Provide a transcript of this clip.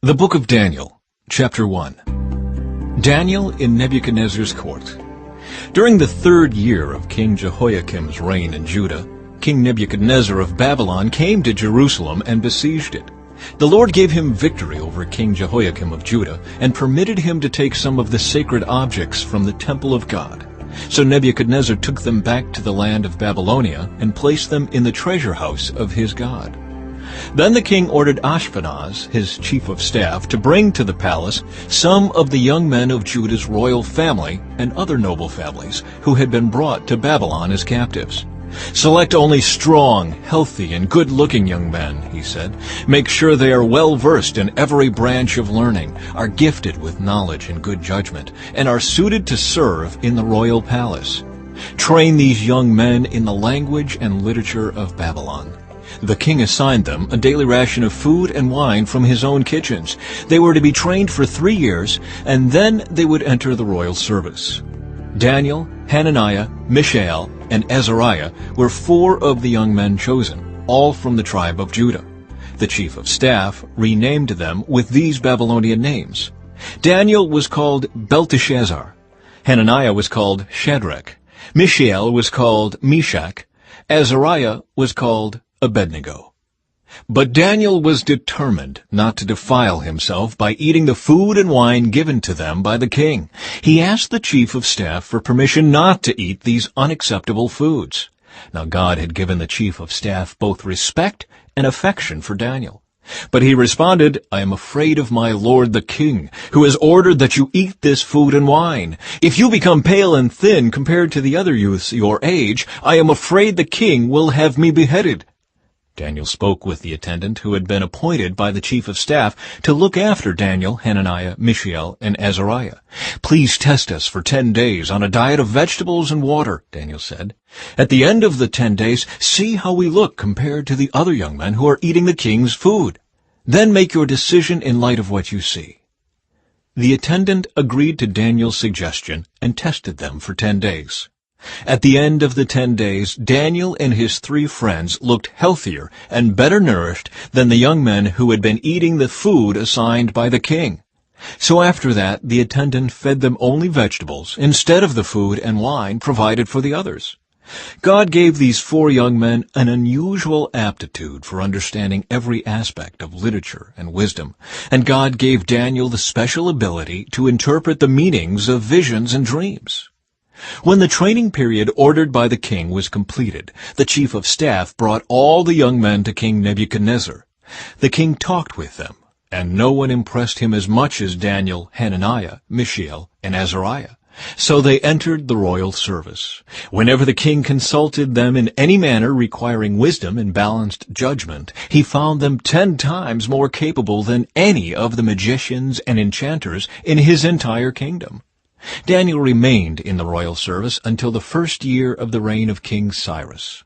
The Book of Daniel, Chapter 1. Daniel in Nebuchadnezzar's court. During the 3rd year of King Jehoiakim's reign in Judah, King Nebuchadnezzar of Babylon came to Jerusalem and besieged it. The Lord gave him victory over King Jehoiakim of Judah and permitted him to take some of the sacred objects from the temple of God. So Nebuchadnezzar took them back to the land of Babylonia and placed them in the treasure house of his God. Then the king ordered Ashpenaz, his chief of staff, to bring to the palace some of the young men of Judah's royal family and other noble families who had been brought to Babylon as captives. "Select only strong, healthy, and good-looking young men," he said. "Make sure they are well-versed in every branch of learning, are gifted with knowledge and good judgment, and are suited to serve in the royal palace. Train these young men in the language and literature of Babylon." The king assigned them a daily ration of food and wine from his own kitchens. They were to be trained for 3 years, and then they would enter the royal service. Daniel, Hananiah, Mishael, and Azariah were 4 of the young men chosen, all from the tribe of Judah. The chief of staff renamed them with these Babylonian names. Daniel was called Belteshazzar. Hananiah was called Shadrach. Mishael was called Meshach. Azariah was called Abednego. But Daniel was determined not to defile himself by eating the food and wine given to them by the king. He asked the chief of staff for permission not to eat these unacceptable foods. Now God had given the chief of staff both respect and affection for Daniel. But he responded, "I am afraid of my lord the king, who has ordered that you eat this food and wine. If you become pale and thin compared to the other youths your age, I am afraid the king will have me beheaded." Daniel spoke with the attendant who had been appointed by the chief of staff to look after Daniel, Hananiah, Mishael, and Azariah. "Please test us for 10 days on a diet of vegetables and water," Daniel said. "At the end of the 10 days, see how we look compared to the other young men who are eating the king's food. Then make your decision in light of what you see." The attendant agreed to Daniel's suggestion and tested them for 10 days. At the end of the 10 days, Daniel and his 3 friends looked healthier and better nourished than the young men who had been eating the food assigned by the king. So after that, the attendant fed them only vegetables instead of the food and wine provided for the others. God gave these 4 young men an unusual aptitude for understanding every aspect of literature and wisdom, and God gave Daniel the special ability to interpret the meanings of visions and dreams. When the training period ordered by the king was completed, the chief of staff brought all the young men to King Nebuchadnezzar. The king talked with them, and no one impressed him as much as Daniel, Hananiah, Mishael, and Azariah. So they entered the royal service. Whenever the king consulted them in any manner requiring wisdom and balanced judgment, he found them 10 times more capable than any of the magicians and enchanters in his entire kingdom. Daniel remained in the royal service until the 1st year of the reign of King Cyrus.